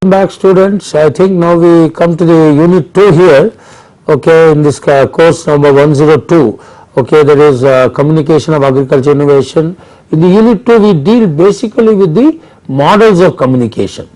Back students, I think now we come to the unit 2 here, okay, in this course number 102, okay, that is communication of agriculture innovation. In the unit 2 we deal basically with the models of communication.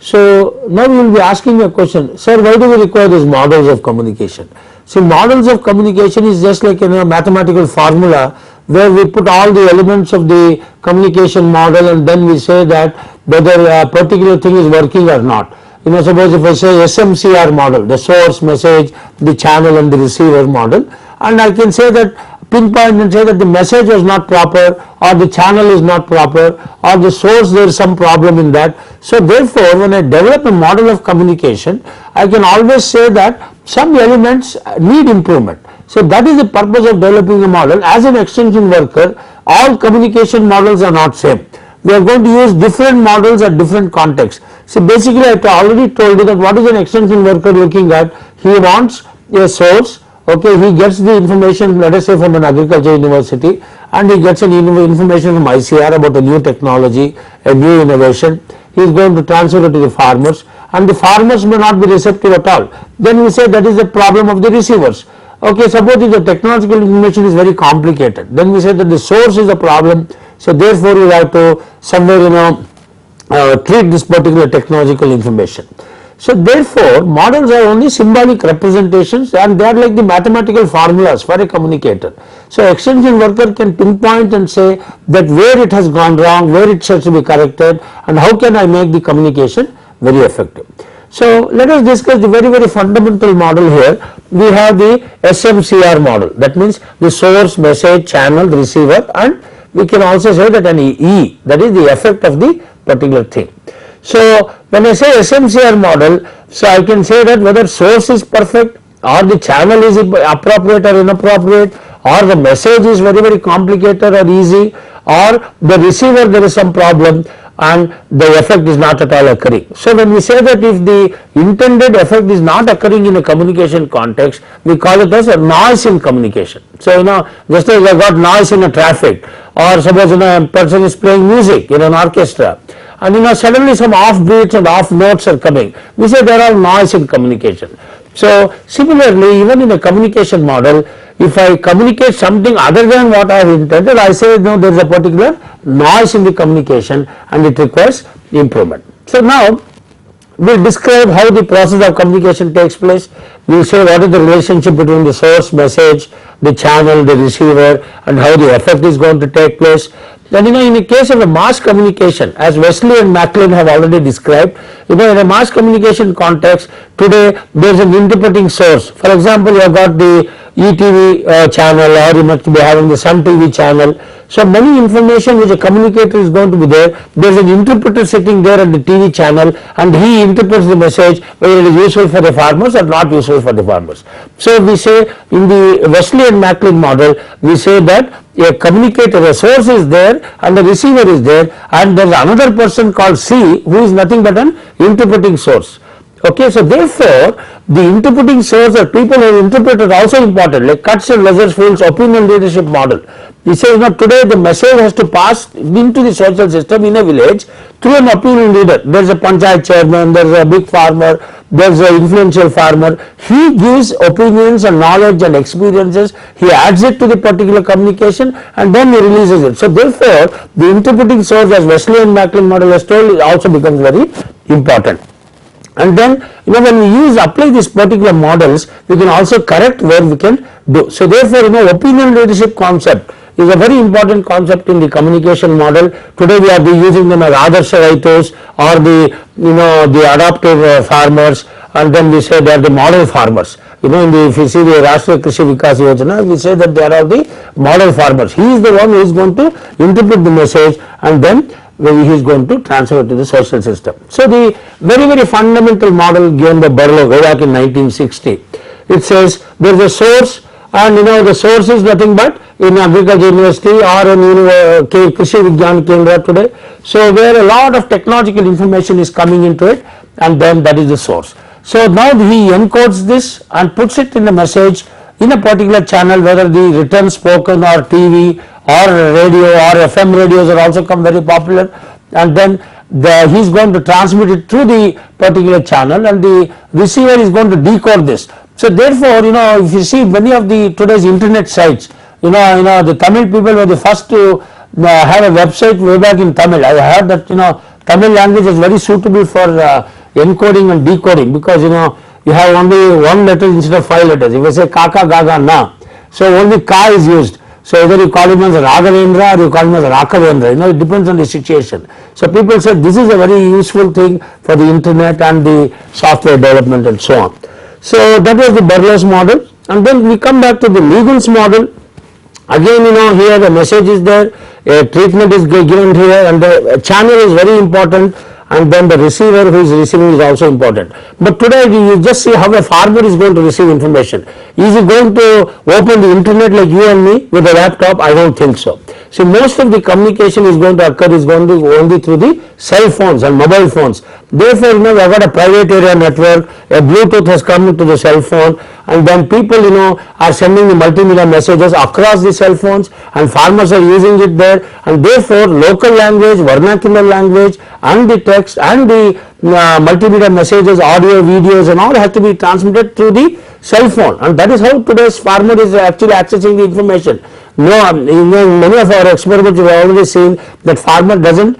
So now we will be asking a question, sir, why do we require these models of communication? See, models of communication is just like a mathematical formula where we put all the elements of the communication model and then we say that whether a particular thing is working or not. Suppose if I say SMCR model, the source, message, the channel and the receiver model, and I can say that pinpoint and say that the message was not proper or the channel is not proper or the source there is some problem in that. So therefore, when I develop a model of communication, I can always say that some elements need improvement. So that is the purpose of developing a model. As an extension worker, all communication models are not same. We are going to use different models at different contexts. So basically I already told you that what is an extension worker looking at? He wants a source, okay, he gets the information, let us say from an agriculture university, and he gets an information from ICR about a new technology, a new innovation. He is going to transfer it to the farmers and the farmers may not be receptive at all. Then we say that is the problem of the receivers. Okay, suppose if the technological information is very complicated, then we say that the source is the problem. So therefore you have to somewhere treat this particular technological information. So therefore models are only symbolic representations and they are like the mathematical formulas for a communicator. So extension worker can pinpoint and say that where it has gone wrong, where it has to be corrected, and how can I make the communication very effective. So let us discuss the very fundamental model here. We have the SMCR model, that means the source, message, channel, receiver, and we can also say that an E, that is the effect of the particular thing. So when I say SMCR model, so I can say that whether source is perfect or the channel is appropriate or inappropriate, or the message is very complicated or easy, or the receiver there is some problem and the effect is not at all occurring. So when we say that if the intended effect is not occurring in a communication context, we call it as a noise in communication. So just as I got noise in a traffic, or suppose a person is playing music in an orchestra and suddenly some off beats and off notes are coming, we say there are noise in communication. So similarly, even in a communication model, if I communicate something other than what I have intended, I say no, there is a particular noise in the communication and it requires improvement. So now we will describe how the process of communication takes place. We will say what is the relationship between the source, message, the channel, the receiver, and how the effect is going to take place. Then in the case of a mass communication, as Wesley and Maclean have already described, in a mass communication context, today there is an interpreting source. For example, you have got the ETV channel, or you must be having the Sun TV channel. So many information which a communicator is going to be there is an interpreter sitting there at the TV channel and he interprets the message whether it is useful for the farmers or not useful for the farmers. So we say in the Wesley and Maclean model, we say that a communicator, a source is there and the receiver is there, and there is another person called C who is nothing but an interpreting source. Okay, so therefore the interpreting source or people who interpret are also important, like Cutts and Wethersfield's opinion leadership model. He says that today the message has to pass into the social system in a village through an opinion leader. There is a panchayat chairman, there is a big farmer, there is an influential farmer. He gives opinions and knowledge and experiences, he adds it to the particular communication and then he releases it. So therefore the interpreting source, as Wesley and Maclean model has told, also becomes very important. And then when we apply these particular models, we can also correct where we can do. So therefore opinion leadership concept is a very important concept in the communication model. Today we are using them as Adarsha writers or the adaptive farmers, and then we say they are the model farmers. If you see the Rashtriya Krishi Vikas Yojana, we say that they are all the model farmers. He is the one who is going to interpret the message and then he is going to transfer it to the social system. So the very fundamental model given by Barlow way back in 1960, it says there is a source, and the source is nothing but in agriculture university or in Krishi Vigyan Kendra today. So where a lot of technological information is coming into it, and then that is the source. So now he encodes this and puts it in a message in a particular channel, whether the written, spoken or TV or radio or FM radios are also come very popular, and then he is going to transmit it through the particular channel, and the receiver is going to decode this. So therefore, if you see many of the today's internet sites, the Tamil people were the first to have a website way back in Tamil. I heard that Tamil language is very suitable for encoding and decoding, because you have only one letter instead of 5 letters. If you say Kaka, Gaga, Na, so only Ka is used. So either you call him as Raghavendra or you call him as Rakhavendra, it depends on the situation. So people said this is a very useful thing for the internet and the software development and so on. So that was the Berlus model, and then we come back to the Legans model. Again, here the message is there, a treatment is given here, and the channel is very important, and then the receiver who is receiving is also important. But today you just see how a farmer is going to receive information. Is he going to open the internet like you and me with a laptop? I don't think so. See, most of the communication is going to occur only through the cell phones and mobile phones. Therefore, we have got a private area network, a Bluetooth has come into the cell phone, and then people are sending the multimedia messages across the cell phones, and farmers are using it there, and therefore local language, vernacular language, and the text and the multimedia messages, audio, videos, and all have to be transmitted through the cell phone, and that is how today's farmer is actually accessing the information. Many of our experiments we have already seen that farmer doesn't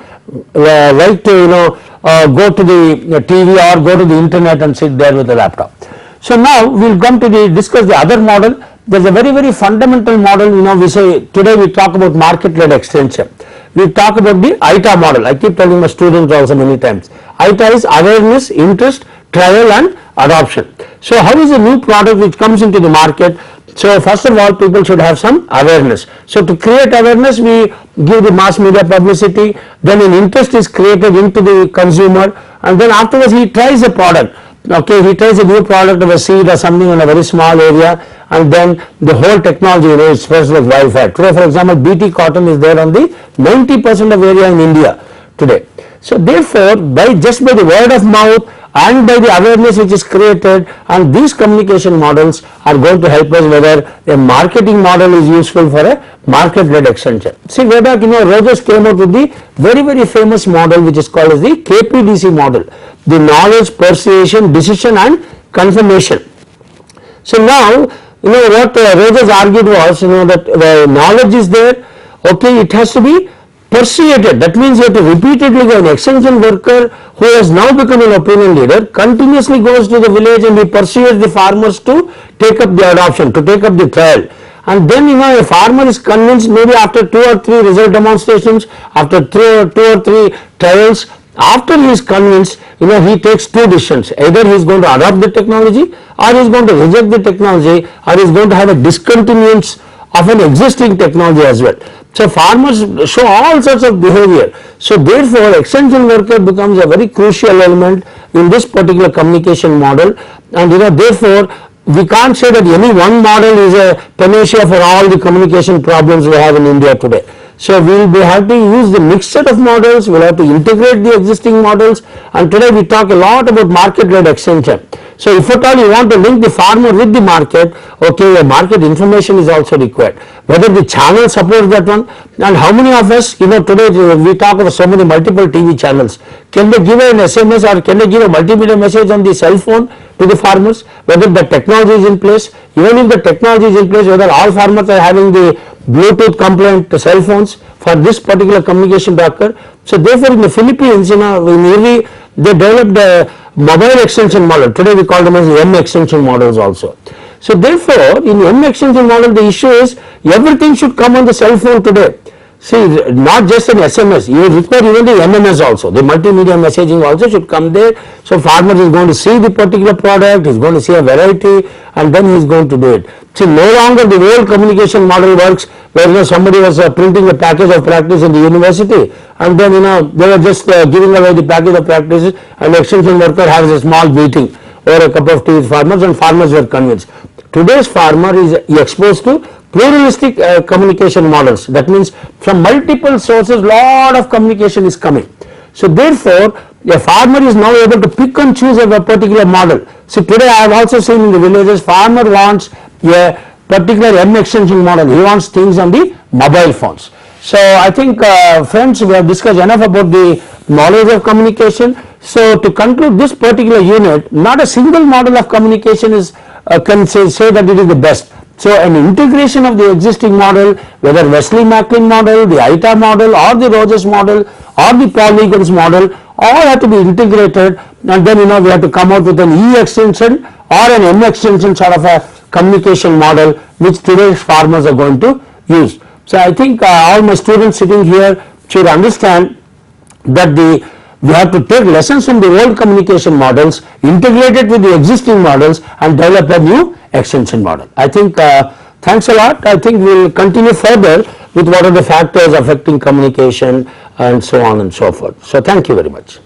like to go to the TV or go to the internet and sit there with the laptop. So now we will come to discuss the other model. There is a very, very fundamental model. We say today we talk about market-led extension. We talk about the ITA model. I keep telling my students also many times. ITA is awareness, interest, trial and adoption. So how is a new product which comes into the market? So first of all, people should have some awareness. So to create awareness, we give the mass media publicity, then an interest is created into the consumer, and then afterwards he tries a product. Okay, he tries a new product of a seed or something in a very small area, and then the whole technology is spreads like wildfire. Today, for example, BT cotton is there on the 90% of area in India today. So therefore, just by the word of mouth and by the awareness which is created, and these communication models are going to help us whether a marketing model is useful for a market-led extension. See, way back, Rogers came out with the very, very famous model which is called as the KPDC model, the knowledge, persuasion, decision and confirmation. So now, what Rogers argued was, that the knowledge is there, okay, it has to be persuaded. That means you have to repeatedly go. An extension worker who has now become an opinion leader continuously goes to the village and he persuades the farmers to take up the adoption, to take up the trial. And then a farmer is convinced, maybe after 2 or 3 result demonstrations, after 2 or 3 trials, after he is convinced, he takes 2 decisions. Either he is going to adopt the technology, or he is going to reject the technology, or he is going to have a discontinuance of an existing technology as well. So farmers show all sorts of behavior. So therefore, extension worker becomes a very crucial element in this particular communication model, and therefore we can't say that any one model is a panacea for all the communication problems we have in India today. So we will have to use the mixed set of models, we will have to integrate the existing models, and today we talk a lot about market-led extension. So if at all you want to link the farmer with the market, okay, a market information is also required. Whether the channel supports that one, and how many of us, today we talk about so many multiple TV channels. Can they give an SMS or can they give a multimedia message on the cell phone to the farmers? Whether the technology is in place, even if the technology is in place, whether all farmers are having the Bluetooth compliant cell phones for this particular communication to occur. So therefore in the Philippines, they developed a mobile extension model. Today we call them as M extension models also. So therefore in M extension model the issue is everything should come on the cell phone today. See, not just an SMS, you require even the MMS also, the multimedia messaging also should come there. So farmer is going to see the particular product, he is going to see a variety, and then he is going to do it. See, no longer the old communication model works where somebody was printing a package of practice in the university, and then they were just giving away the package of practices, and the extension worker has a small meeting or a cup of tea with farmers, and farmers were convinced. Today's farmer is exposed to pluralistic communication models. That means from multiple sources lot of communication is coming. So therefore a farmer is now able to pick and choose a particular model. See, today I have also seen in the villages farmer wants a particular M extension model. He wants things on the mobile phones. So I think friends, we have discussed enough about the knowledge of communication. So to conclude this particular unit, not a single model of communication is can say that it is the best. So an integration of the existing model, whether Wesley-Macklin model, the ITA model, or the Rogers model, or the Paul Egan's model, all have to be integrated, and then we have to come out with an E extension or an M extension sort of a communication model which today's farmers are going to use. So I think all my students sitting here should understand that we have to take lessons from the old communication models, integrate it with the existing models, and develop a new extension model. I think thanks a lot. I think we will continue further with what are the factors affecting communication and so on and so forth. So thank you very much.